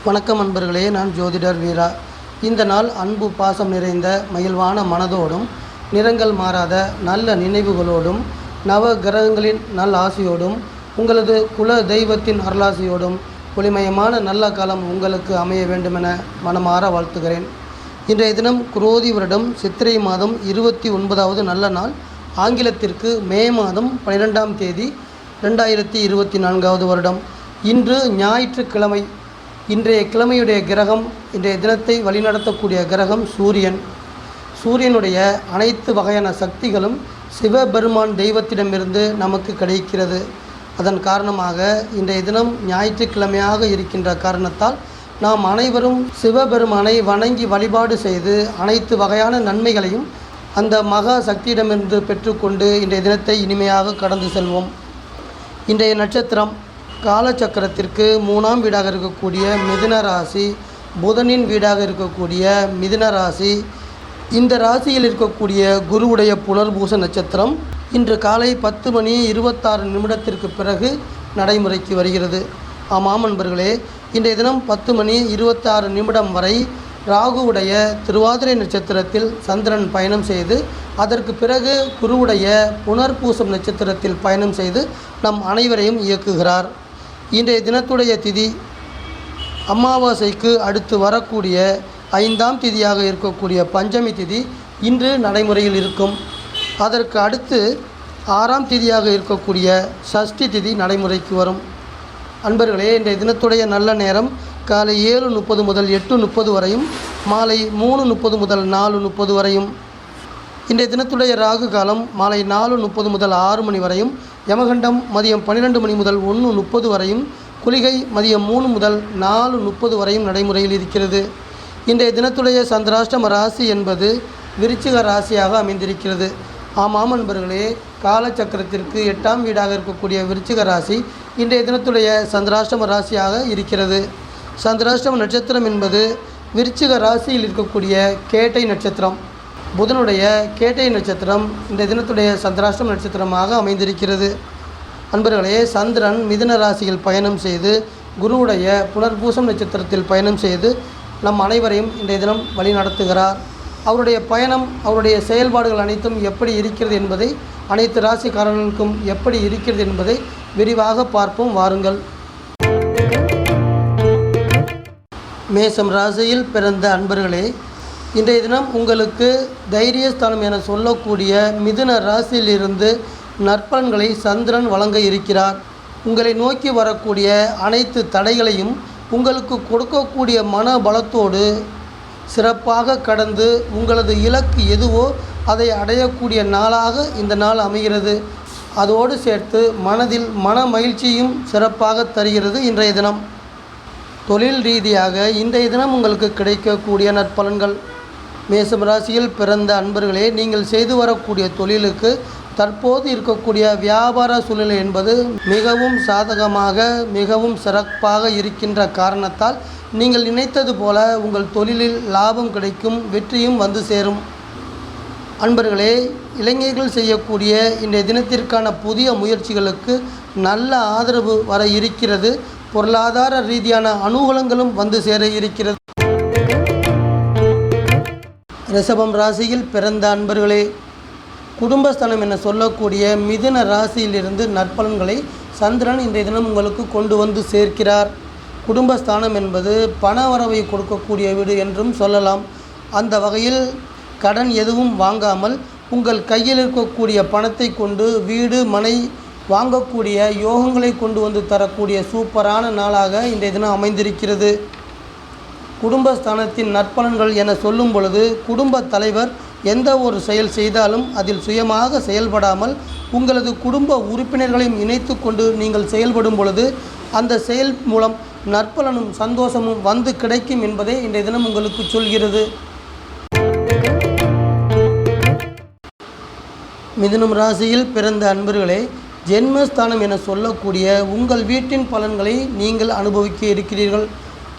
வணக்கம் அன்பர்களே, நான் ஜோதிடர் வீரா. இந்த நாள் அன்பு பாசம் நிறைந்த மகிழ்வான மனதோடும் நிறங்கள் மாறாத நல்ல நினைவுகளோடும் நவ கிரகங்களின் நல் ஆசையோடும் உங்களது குல தெய்வத்தின் அருளாசியோடும் ஒளிமயமான நல்ல காலம் உங்களுக்கு அமைய வேண்டுமென மனமாற வாழ்த்துகிறேன். இன்றைய தினம் குரோதி வருடம் சித்திரை மாதம் 29வது நல்ல நாள். ஆங்கிலத்திற்கு மே மாதம் 12ஆம் தேதி 2024வது வருடம். இன்று ஞாயிற்றுக்கிழமை. இன்றைய கிழமையுடைய கிரகம், இன்றைய தினத்தை வழிநடத்தக்கூடிய கிரகம் சூரியன். சூரியனுடைய அனைத்து வகையான சக்திகளும் சிவபெருமான் தெய்வத்திடமிருந்து நமக்கு கிடைக்கிறது. அதன் காரணமாக இன்றைய தினம் ஞாயிற்றுக்கிழமையாக இருக்கின்ற காரணத்தால் நாம் அனைவரும் சிவபெருமானை வணங்கி வழிபாடு செய்து அனைத்து வகையான நன்மைகளையும் அந்த மகா சக்தியிடமிருந்து பெற்றுக்கொண்டு இன்றைய தினத்தை இனிமையாக கடந்து செல்வோம். இன்றைய நட்சத்திரம் காலச்சக்கரத்திற்கு 3ஆம் வீடாக இருக்கக்கூடிய மிதுன ராசி, புதனின் வீடாக இருக்கக்கூடிய மிதுன ராசி. இந்த ராசியில் இருக்கக்கூடிய குருவுடைய புனர்பூச நட்சத்திரம் இன்று காலை 10:26 பிறகு நடைமுறைக்கு வருகிறது. ஆமாம் நண்பர்களே, இன்றைய தினம் 10:26 வரை ராகுவுடைய திருவாதிரை நட்சத்திரத்தில் சந்திரன் பயணம் செய்து அதற்கு பிறகு குருவுடைய புனர்பூசம் நட்சத்திரத்தில் பயணம் செய்து நம் அனைவரையும் இயக்குகிறார். இன்றைய தினத்துடைய திதி அமாவாசைக்கு அடுத்து வரக்கூடிய 5ஆம் திதியாக இருக்கக்கூடிய பஞ்சமி திதி இன்று நடைமுறையில் இருக்கும். அதற்கு அடுத்து 6ஆம் திதியாக இருக்கக்கூடிய சஷ்டி திதி நடைமுறைக்கு வரும். அன்பர்களே, இன்றைய தினத்துடைய நல்ல நேரம் காலை 7:30 முதல் 8:30 வரையும், மாலை 3:30 முதல் 4:30 வரையும். இன்றைய தினத்துடைய ராகு காலம் மாலை 4:30 முதல் 6 மணி வரையும், யமகண்டம் மதியம் 12 மணி முதல் 1:30 வரையும், குளிகை மதியம் 3 முதல் 4:30 வரையும் நடைமுறையில் இருக்கிறது. இன்றைய தினத்துடைய சந்திராஷ்டம ராசி என்பது விருச்சிக ராசியாக அமைந்திருக்கிறது. ஆமாம் நண்பர்களே, காலச்சக்கரத்திற்கு 8ஆம் வீடாக இருக்கக்கூடிய விருச்சிக ராசி இன்றைய தினத்துடைய சந்திராஷ்டம ராசியாக இருக்கிறது. சந்திராஷ்டம நட்சத்திரம் என்பது விருச்சிக ராசியில் இருக்கக்கூடிய கேட்டை நட்சத்திரம். புதனுடைய கேட்டை நட்சத்திரம் இன்றைய தினத்துடைய சந்திராஷ்டம நட்சத்திரமாக அமைந்திருக்கிறது. அன்பர்களே, சந்திரன் மிதுன ராசியில் பயணம் செய்து குருவுடைய புனர்பூசம் நட்சத்திரத்தில் பயணம் செய்து நம் அனைவரையும் இன்றைய தினம் வழி நடத்துகிறார். அவருடைய பயணம், அவருடைய செயல்பாடுகள் அனைத்தும் எப்படி இருக்கிறது என்பதை, அனைத்து ராசிக்காரர்களுக்கும் எப்படி இருக்கிறது என்பதை விரிவாக பார்ப்போம். வாருங்கள். மேசம் ராசியில் பிறந்த அன்பர்களே, இன்றைய தினம் உங்களுக்கு தைரியஸ்தானம் என சொல்லக்கூடிய மிதுன ராசியிலிருந்து நற்பலன்களை சந்திரன் வழங்க இருக்கிறார். உங்களை நோக்கி வரக்கூடிய அனைத்து தடைகளையும் உங்களுக்கு கொடுக்கக்கூடிய மன பலத்தோடு சிறப்பாக கடந்து உங்களது இலக்கு எதுவோ அதை அடையக்கூடிய நாளாக இந்த நாள் அமைகிறது. அதோடு சேர்த்து மனதில் மன மகிழ்ச்சியும் சிறப்பாக தருகிறது. இன்றைய தினம் தொழில் ரீதியாக இன்றைய தினம் உங்களுக்கு கிடைக்கக்கூடிய நற்பலன்கள். மேசம் ராசியில் பிறந்த அன்பர்களே, நீங்கள் செய்து வரக்கூடிய தொழிலுக்கு தற்போது இருக்கக்கூடிய வியாபார சூழ்நிலை என்பது மிகவும் சாதகமாக, மிகவும் சிறப்பாக இருக்கின்ற காரணத்தால் நீங்கள் நினைத்தது போல உங்கள் தொழிலில் லாபம் கிடைக்கும், வெற்றியும் வந்து சேரும். அன்பர்களே, இளைஞர்கள் செய்யக்கூடிய இன்றைய தினத்திற்கான புதிய முயற்சிகளுக்கு நல்ல ஆதரவு வர இருக்கிறது. பொருளாதார ரீதியான அனுகூலங்களும் வந்து சேர இருக்கிறது. ரிஷபம் ராசியில் பிறந்த அன்பர்களே, குடும்பஸ்தானம் என சொல்லக்கூடிய மிதுன ராசியிலிருந்து நற்பலன்களை சந்திரன் இன்றைய தினம் உங்களுக்கு கொண்டு வந்து சேர்க்கிறார். குடும்பஸ்தானம் என்பது பண வரவை கொடுக்கக்கூடிய வீடு என்றும் சொல்லலாம். அந்த வகையில் கடன் எதுவும் வாங்காமல் உங்கள் கையில் இருக்கக்கூடிய பணத்தை கொண்டு வீடு மனை வாங்கக்கூடிய யோகங்களை கொண்டு வந்து தரக்கூடிய சூப்பரான நாளாக இன்றைய தினம் அமைந்திருக்கிறது. குடும்பஸ்தானத்தின் நற்பலன்கள் என சொல்லும் பொழுது, குடும்ப தலைவர் எந்த ஒரு செயல் செய்தாலும் அதில் சுயமாக செயல்படாமல் உங்களது குடும்ப உறுப்பினர்களையும் இணைத்து கொண்டு நீங்கள் செயல்படும் பொழுது அந்த செயல் மூலம் நற்பலனும் சந்தோஷமும் வந்து கிடைக்கும் என்பதை இன்றைய தினம் உங்களுக்கு சொல்கிறது. மிதுனம் ராசியில் பிறந்த அன்பர்களே, ஜென்மஸ்தானம் என சொல்லக்கூடிய உங்கள் வீட்டின் பலன்களை நீங்கள் அனுபவிக்க இருக்கிறீர்கள்.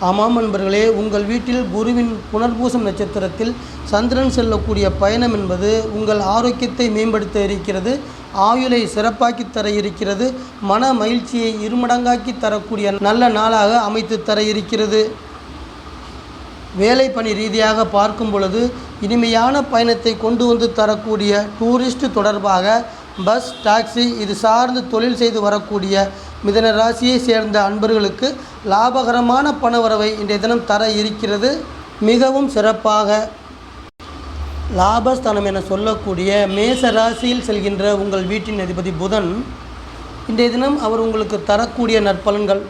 ஆமாம் நண்பர்களே, உங்கள் வீட்டில் குருவின் புனர்பூசம் நட்சத்திரத்தில் சந்திரன் செல்லக்கூடிய பயணம் என்பது உங்கள் ஆரோக்கியத்தை மேம்படுத்த இருக்கிறது. ஆயுளை சிறப்பாக்கி தர இருக்கிறது. மன மகிழ்ச்சியை இருமடங்காக்கி தரக்கூடிய நல்ல நாளாக அமைத்து தர இருக்கிறது. வேலை பணி ரீதியாக பார்க்கும் பொழுது இனிமையான பயணத்தை கொண்டு வந்து தரக்கூடிய டூரிஸ்ட் தொடர்பாக பஸ், டாக்ஸி இது சார்ந்து தொழில் செய்து வரக்கூடிய மிதுன ராசியை சேர்ந்த அன்பர்களுக்கு லாபகரமான பணவரவை இன்றைய தினம் தர இருக்கிறது. மிகவும் சிறப்பாக லாபஸ்தானம் என சொல்லக்கூடிய மேச ராசியில் செல்கின்ற உங்கள் வீட்டின் அதிபதி புதன் இன்றைய தினம் அவர் உங்களுக்கு தரக்கூடிய நற்பலன்கள்.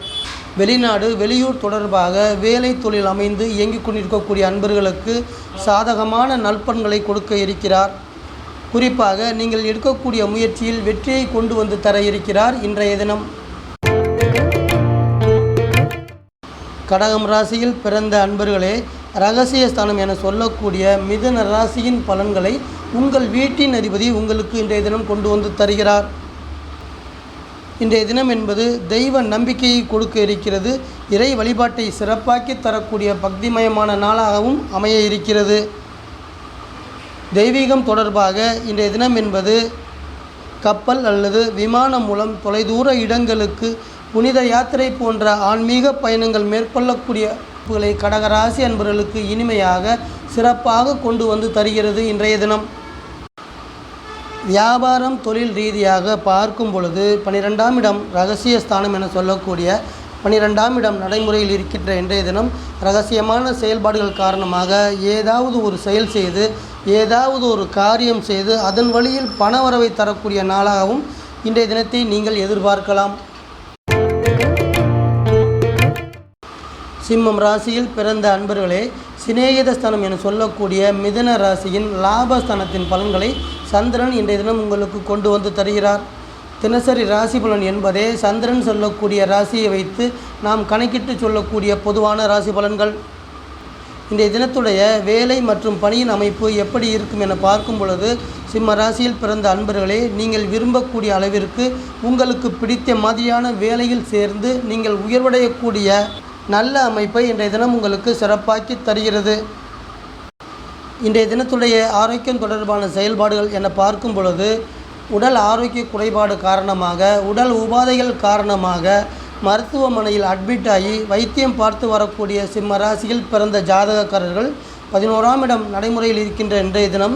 வெளிநாடு, வெளியூர் தொடர்பாக வேலை தொழில் அமைந்து இயங்கிக் கொண்டிருக்கக்கூடிய அன்பர்களுக்கு சாதகமான நற்பலன்களை கொடுக்க இருக்கிறார். குறிப்பாக நீங்கள் எடுக்கக்கூடிய முயற்சியில் வெற்றியை கொண்டு வந்து தர இருக்கிறார். இன்றைய தினம் கடகம் ராசியில் பிறந்த அன்பர்களே, இரகசிய ஸ்தானம் என சொல்லக்கூடிய மிதுன ராசியின் பலன்களை உங்கள் வீட்டின் அதிபதி உங்களுக்கு இன்றைய தினம் கொண்டு வந்து தருகிறார். இன்றைய தினம் என்பது தெய்வ நம்பிக்கையை கொடுக்க இருக்கிறது. இறை வழிபாட்டை சிறப்பாக்கி தரக்கூடிய பக்திமயமான நாளாகவும் அமைய இருக்கிறது. தெய்வீகம் தொடர்பாக இன்றைய தினம் என்பது கப்பல் அல்லது விமானம் மூலம் தொலைதூர இடங்களுக்கு புனித யாத்திரை போன்ற ஆன்மீக பயணங்கள் மேற்கொள்ளக்கூடிய கடகராசி அன்பர்களுக்கு இனிமையாக சிறப்பாக கொண்டு வந்து தருகிறது. இன்றைய தினம் வியாபாரம், தொழில் ரீதியாக பார்க்கும் பொழுது 12ஆம் இடம் இரகசிய ஸ்தானம் என சொல்லக்கூடிய 12ஆம் இடம் நடைமுறையில் இருக்கின்ற இன்றைய தினம் இரகசியமான செயல்பாடுகள் காரணமாக ஏதாவது ஒரு செயல் செய்து, ஏதாவது ஒரு காரியம் செய்து அதன் வழியில் பணவரவை தரக்கூடிய நாளாகவும் இன்றைய தினத்தை நீங்கள் எதிர்பார்க்கலாம். சிம்மம் ராசியில் பிறந்த அன்பர்களே, சிநேகித ஸ்தானம் என சொல்லக்கூடிய மிதுன ராசியின் லாபஸ்தானத்தின் பலன்களை சந்திரன் இன்றைய தினம் உங்களுக்கு கொண்டு வந்து தருகிறார். தினசரி ராசி பலன் என்பதே சந்திரன் சொல்லக்கூடிய ராசியை வைத்து நாம் கணக்கிட்டு சொல்லக்கூடிய பொதுவான ராசி பலன்கள். இன்றைய தினத்துடைய வேலை மற்றும் பணியின் அமைப்பு எப்படி இருக்கும் என பார்க்கும் பொழுது, சிம்ம ராசியில் பிறந்த அன்பர்களே, நீங்கள் விரும்பக்கூடிய அளவிற்கு உங்களுக்கு பிடித்த மாதிரியான வேலையில் சேர்ந்து நீங்கள் உயர்வடையக்கூடிய நல்ல அமைப்பை இன்றைய தினம் உங்களுக்கு சிறப்பாக்கி தருகிறது. இன்றைய தினத்துடைய ஆரோக்கியம் தொடர்பான செயல்பாடுகள் என பார்க்கும் பொழுது, உடல் ஆரோக்கிய குறைபாடு காரணமாக, உடல் உபாதைகள் காரணமாக மருத்துவமனையில் அட்மிட் ஆகி வைத்தியம் பார்த்து வரக்கூடிய சிம்ம ராசியில் பிறந்த ஜாதகக்காரர்கள் 11ஆம் இடம் நடைமுறையில் இருக்கின்ற இன்றைய தினம்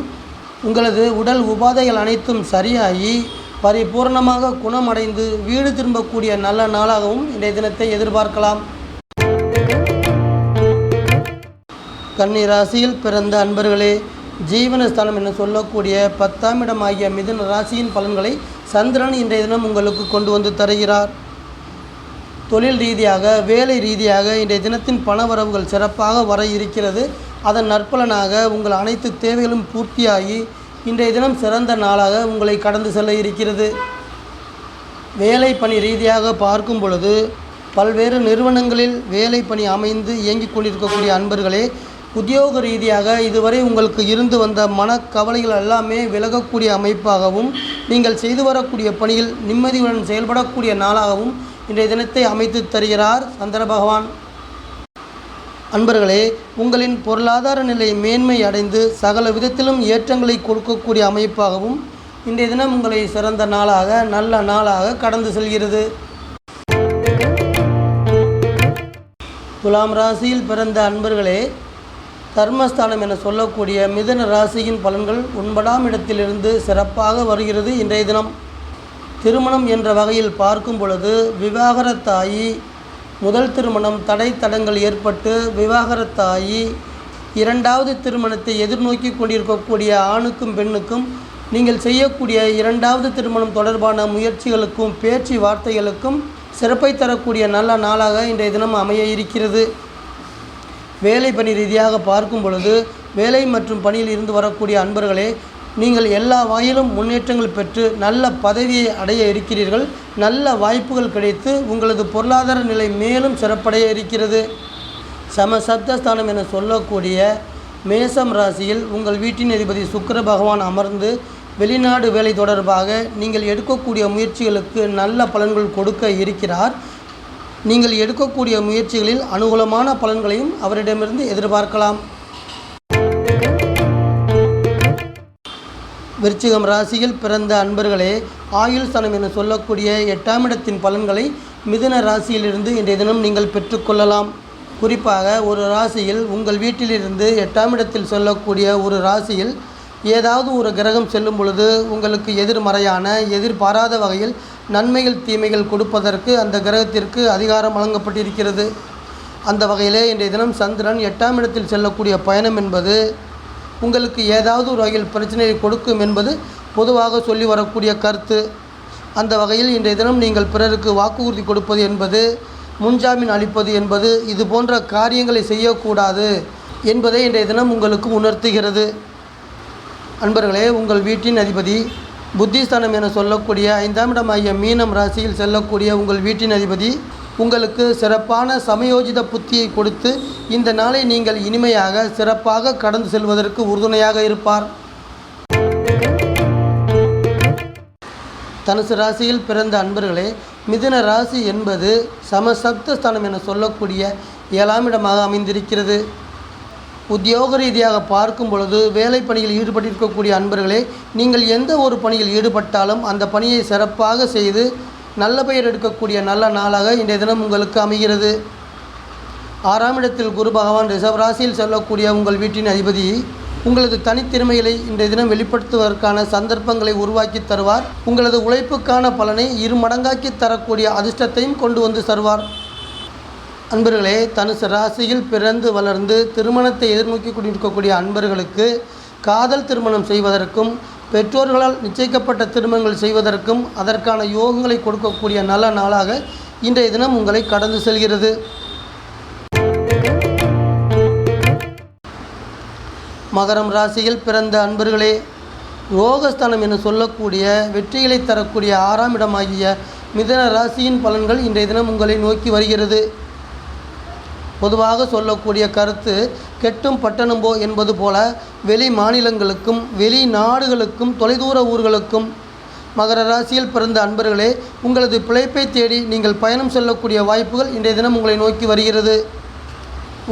உங்களது உடல் உபாதைகள் அனைத்தும் சரியாகி பரிபூர்ணமாக குணமடைந்து வீடு திரும்பக்கூடிய நல்ல நாளாகவும் இன்றைய தினத்தை எதிர்பார்க்கலாம். கன்னி ராசியில் பிறந்த அன்பர்களே, ஜீவனஸ்தானம் என சொல்லக்கூடிய 10ஆம் இடம் ஆகிய மிதுன ராசியின் பலன்களை சந்திரன் இன்றைய தினம் உங்களுக்கு கொண்டு வந்து தருகிறார். தொழில் ரீதியாக, வேலை ரீதியாக இன்றைய தினத்தின் பணவரவுகள் சிறப்பாக வர இருக்கிறது. அதன் நற்பலனாக உங்கள் அனைத்து தேவைகளும் பூர்த்தியாகி இன்றைய தினம் சிறந்த நாளாக உங்களை கடந்து செல்ல இருக்கிறது. வேலை பணி ரீதியாக பார்க்கும் பொழுது பல்வேறு நிறுவனங்களில் வேலை பணி அமைந்து இயங்கிக் கொண்டிருக்கக்கூடிய அன்பர்களே, உத்தியோக ரீதியாக இதுவரை உங்களுக்கு இருந்து வந்த மனக்கவலைகள் எல்லாமே விலகக்கூடிய அமைப்பாகவும், நீங்கள் செய்து வரக்கூடிய பணியில் நிம்மதியுடன் செயல்படக்கூடிய நாளாகவும் இன்றைய தினத்தை அமைத்து தருகிறார் சந்திர பகவான். அன்பர்களே, உங்களின் பொருளாதார நிலை மேன்மை அடைந்து சகல விதத்திலும் ஏற்றங்களை கொடுக்கக்கூடிய அமைப்பாகவும் இன்றைய தினம் உங்களை சிறந்த நாளாக, நல்ல நாளாக கடந்து செல்கிறது. துலாம் ராசியில் பிறந்த அன்பர்களே, தர்மஸ்தானம் என சொல்லக்கூடிய மிதுன ராசியின் பலன்கள் 9ஆம் இடத்திலிருந்து சிறப்பாக வருகிறது. இன்றைய தினம் திருமணம் என்ற வகையில் பார்க்கும் பொழுது விவாகரத்தாகி, முதல் திருமணம் தடை தடங்கள் ஏற்பட்டு விவாகரத்தாகி, இரண்டாவது திருமணத்தை எதிர்நோக்கி கொண்டிருக்கக்கூடிய ஆணுக்கும் பெண்ணுக்கும் நீங்கள் செய்யக்கூடிய இரண்டாவது திருமணம் தொடர்பான முயற்சிகளுக்கும் பேச்சு வார்த்தைகளுக்கும் சிறப்பை தரக்கூடிய நல்ல நாளாக இன்றைய தினம் அமைய இருக்கிறது. வேலை பணி ரீதியாக பார்க்கும் பொழுது வேலை மற்றும் பணியில் இருந்து வரக்கூடிய அன்பர்களே, நீங்கள் எல்லா வகையிலும் முன்னேற்றங்கள் பெற்று நல்ல பதவியை அடைய இருக்கிறீர்கள். நல்ல வாய்ப்புகள் கிடைத்து உங்களது பொருளாதார நிலை மேலும் சிறப்படைய இருக்கிறது. சமசப்தஸ்தானம் என சொல்லக்கூடிய மேசம் ராசியில் உங்கள் வீட்டின் அதிபதி சுக்கிர பகவான் அமர்ந்து வெளிநாடு வேலை தொடர்பாக நீங்கள் எடுக்கக்கூடிய முயற்சிகளுக்கு நல்ல பலன்கள் கொடுக்க இருக்கிறார். நீங்கள் எடுக்கக்கூடிய முயற்சிகளில் அனுகூலமான பலன்களையும் அவரிடமிருந்து எதிர்பார்க்கலாம். விருச்சிகம் ராசியில் பிறந்த அன்பர்களே, ஆயுள் ஸ்தானம் என சொல்லக்கூடிய 8ஆம் இடத்தின் பலன்களை மிதுன ராசியிலிருந்து இன்றைய தினம் நீங்கள் பெற்றுக்கொள்ளலாம். குறிப்பாக ஒரு ராசியில் உங்கள் வீட்டிலிருந்து 8ஆம் இடத்தில் சொல்லக்கூடிய ஒரு ராசியில் ஏதாவது ஒரு கிரகம் செல்லும் பொழுது உங்களுக்கு எதிர்மறையான எதிர்பாராத வகையில் நன்மைகள் தீமைகள் கொடுப்பதற்கு அந்த கிரகத்திற்கு அதிகாரம் வழங்கப்பட்டிருக்கிறது. அந்த வகையிலே இன்றைய தினம் சந்திரன் 8ஆம் இடத்தில் செல்லக்கூடிய பயணம் என்பது உங்களுக்கு ஏதாவது ஒரு வகையில் பிரச்சனையை கொடுக்கும் என்பது பொதுவாக சொல்லி வரக்கூடிய கருத்து. அந்த வகையில் இன்றைய தினம் நீங்கள் பிறருக்கு வாக்குறுதி கொடுப்பது என்பது, முன்ஜாமீன் அளிப்பது என்பது, இது போன்ற காரியங்களை செய்யக்கூடாது என்பதை இன்றைய தினம் உங்களுக்கு உணர்த்துகிறது. அன்பர்களே, உங்கள் வீட்டின் அதிபதி புத்திஸ்தானம் என சொல்லக்கூடிய 5ஆம் இடமாகிய மீனம் ராசியில் செல்லக்கூடிய உங்கள் வீட்டின் அதிபதி உங்களுக்கு சிறப்பான சமயோஜித புத்தியை கொடுத்து இந்த நாளை நீங்கள் இனிமையாக சிறப்பாக கடந்து செல்வதற்கு உறுதுணையாக இருப்பார். தனுசு ராசியில் பிறந்த அன்பர்களே, மிதுன ராசி என்பது சமசப்தஸ்தானம் என சொல்லக்கூடிய 7ஆம் இடமாக அமைந்திருக்கிறது. உத்தியோக ரீதியாக பார்க்கும் பொழுது வேலை பணியில் ஈடுபட்டிருக்கக்கூடிய அன்பர்களே, நீங்கள் எந்த ஒரு பணியில் ஈடுபட்டாலும் அந்த பணியை சிறப்பாக செய்து நல்ல பெயர் எடுக்கக்கூடிய நல்ல நாளாக இன்றைய தினம் உங்களுக்கு அமைகிறது. 6ஆம் இடத்தில் குரு பகவான் ரிஷப ராசியில் செல்லக்கூடிய உங்கள் வீட்டின் அதிபதி உங்களது தனித்திறமைகளை இன்றைய தினம் வெளிப்படுத்துவதற்கான சந்தர்ப்பங்களை உருவாக்கி தருவார். உங்களது உழைப்புக்கான பலனை 2 மடங்காக்கி தரக்கூடிய அதிர்ஷ்டத்தையும் கொண்டு வந்து தருவார். அன்பர்களே, தனுசு ராசியில் பிறந்து வளர்ந்து திருமணத்தை எதிர்நோக்கி கொண்டிருக்கக்கூடிய அன்பர்களுக்கு காதல் திருமணம் செய்வதற்கும் பெற்றோர்களால் நிச்சயிக்கப்பட்ட திருமணங்கள் செய்வதற்கும் அதற்கான யோகங்களை கொடுக்கக்கூடிய நல்ல நாளாக இன்றைய தினம் உங்களை கடந்து செல்கிறது. மகரம் ராசியில் பிறந்த அன்பர்களே, யோகஸ்தானம் என சொல்லக்கூடிய வெற்றிகளை தரக்கூடிய 6ஆம் இடமாகிய மிதுன ராசியின் பலன்கள் இன்றைய தினம் உங்களை நோக்கி வருகிறது. பொதுவாக சொல்லக்கூடிய கருத்து கெட்டும் பட்டணம் போ என்பது போல வெளி மாநிலங்களுக்கும் வெளிநாடுகளுக்கும் தொலைதூர ஊர்களுக்கும் மகர ராசியில் பிறந்த அன்பர்களே, உங்களது பிழைப்பை தேடி நீங்கள் பயணம் செல்லக்கூடிய வாய்ப்புகள் இன்றைய தினம் உங்களை நோக்கி வருகிறது.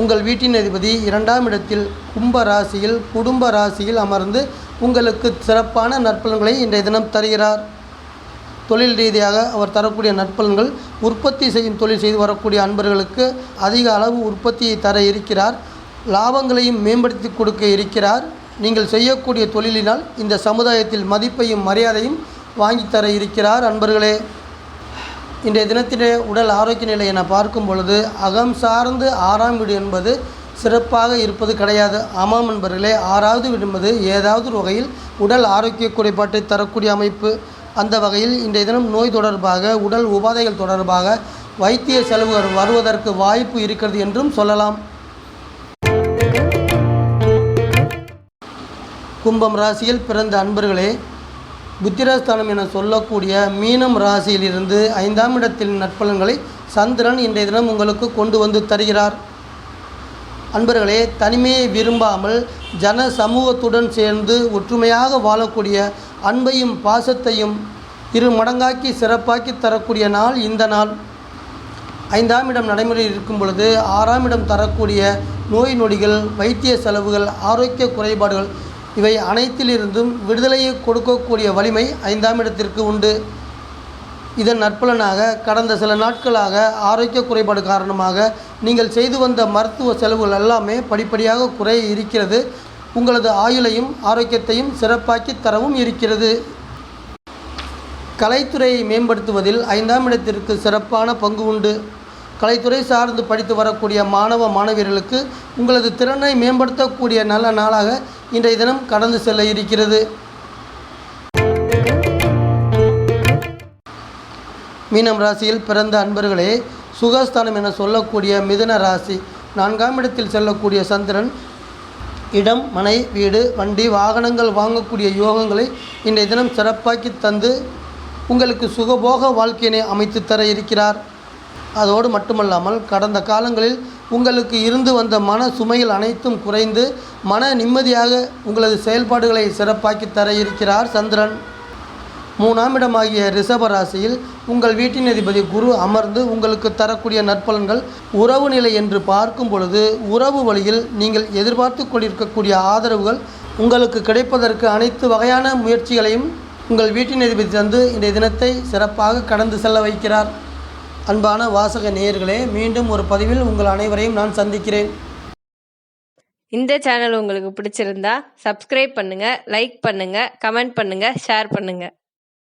உங்கள் வீட்டின் அதிபதி 2ஆம் இடத்தில் கும்ப ராசியில் குடும்ப ராசியில் அமர்ந்து உங்களுக்கு சிறப்பான நற்பலன்களை இன்றைய தினம் தருகிறார். தொழில் ரீதியாக அவர் தரக்கூடிய நற்பலன்கள் உற்பத்தி செய்யும் தொழில் செய்து வரக்கூடிய அன்பர்களுக்கு அதிக அளவு உற்பத்தியை தர இருக்கிறார். லாபங்களையும் மேம்படுத்தி கொடுக்க இருக்கிறார். நீங்கள் செய்யக்கூடிய தொழிலினால் இந்த சமுதாயத்தில் மதிப்பையும் மரியாதையும் வாங்கி தர இருக்கிறார். அன்பர்களே, இன்றைய தினத்திலே உடல் ஆரோக்கிய நிலை என பார்க்கும் பொழுது அகம் சார்ந்து 6ஆம் வீடு என்பது சிறப்பாக இருப்பது கிடையாது. ஆமாம் அன்பர்களே, 6வது வீடு என்பது ஏதாவது ஒரு வகையில் உடல் ஆரோக்கிய குறைபாட்டை தரக்கூடிய அமைப்பு. அந்த வகையில் இன்றைய தினம் நோய் தொடர்பாக உடல் உபாதைகள் தொடர்பாக வைத்திய செலவுகள் வருவதற்கு வாய்ப்பு இருக்கிறது என்றும் சொல்லலாம். கும்பம் ராசியில் பிறந்த அன்பர்களே, புத்திரஸ்தானம் என சொல்லக்கூடிய மீனம் ராசியிலிருந்து 5ஆம் இடத்தில் நற்பலன்களை சந்திரன் இன்றைய தினம் உங்களுக்கு கொண்டு வந்து தருகிறார். அன்பர்களே, தனிமையை விரும்பாமல் ஜன சமூகத்துடன் சேர்ந்து ஒற்றுமையாக வாழக்கூடிய அன்பையும் பாசத்தையும் 2 மடங்காக்கி சிறப்பாக்கி தரக்கூடிய நாள் இந்த நாள். 5ஆம் இடம் நடைமுறையில் இருக்கும் பொழுது 6ஆம் இடம் தரக்கூடிய நோய் நொடிகள், வைத்திய செலவுகள், ஆரோக்கிய குறைபாடுகள் இவை அனைத்திலிருந்தும் விடுதலையை கொடுக்கக்கூடிய வலிமை 5ஆம் இடத்திற்கு உண்டு. இதன் நற்பலனாக கடந்த சில நாட்களாக ஆரோக்கிய குறைபாடு காரணமாக நீங்கள் செய்து வந்த மருத்துவ செலவுகள் எல்லாமே படிப்படியாக குறைய இருக்கிறது. உங்களது ஆயுளையும் ஆரோக்கியத்தையும் சிறப்பாக்கி தரவும் இருக்கிறது. கலைத்துறையை மேம்படுத்துவதில் 5ஆம் இடத்திற்கு சிறப்பான பங்கு உண்டு. கலைத்துறை சார்ந்து படித்து வரக்கூடிய மாணவ மாணவியர்களுக்கு உங்களது திறனை மேம்படுத்தக்கூடிய நல்ல நாளாக இன்றைய தினம் கடந்து செல்ல இருக்கிறது. மீனம் ராசியில் பிறந்த அன்பர்களே, சுகஸ்தானம் என சொல்லக்கூடிய மிதுன ராசி 4ஆம் இடத்தில் செல்லக்கூடிய சந்திரன் இடம், மனை, வீடு, வண்டி, வாகனங்கள் வாங்கக்கூடிய யோகங்களை இன்றைய தினம் சிறப்பாக்கி தந்து உங்களுக்கு சுகபோக வாழ்க்கையினை அமைத்து தர இருக்கிறார். அதோடு மட்டுமல்லாமல் கடந்த காலங்களில் உங்களுக்கு இருந்து வந்த மன சுமைகள் அனைத்தும் குறைந்து மன நிம்மதியாக உங்களது செயல்பாடுகளை சிறப்பாக்கி தர இருக்கிறார் சந்திரன். 3ஆம் இடமாகிய ரிஷப ராசியில் உங்கள் வீட்டின் அதிபதி குரு அமர்ந்து உங்களுக்கு தரக்கூடிய நற்பலன்கள் உறவு நிலை என்று பார்க்கும் பொழுது உறவு வழியில் நீங்கள் எதிர்பார்த்து கொண்டிருக்கக்கூடிய ஆதரவுகள் உங்களுக்கு கிடைப்பதற்கு அனைத்து வகையான முயற்சிகளையும் உங்கள் வீட்டின் அதிபதி தந்து இன்றைய தினத்தை சிறப்பாக கடந்து செல்ல வைக்கிறார். அன்பான வாசக நேயர்களே, மீண்டும் ஒரு பதிவில் உங்கள் அனைவரையும் நான் சந்திக்கிறேன். இந்த சேனல் உங்களுக்கு பிடிச்சிருந்தா சப்ஸ்கிரைப் பண்ணுங்க, லைக் பண்ணுங்க, கமெண்ட் பண்ணுங்க, ஷேர் பண்ணுங்க.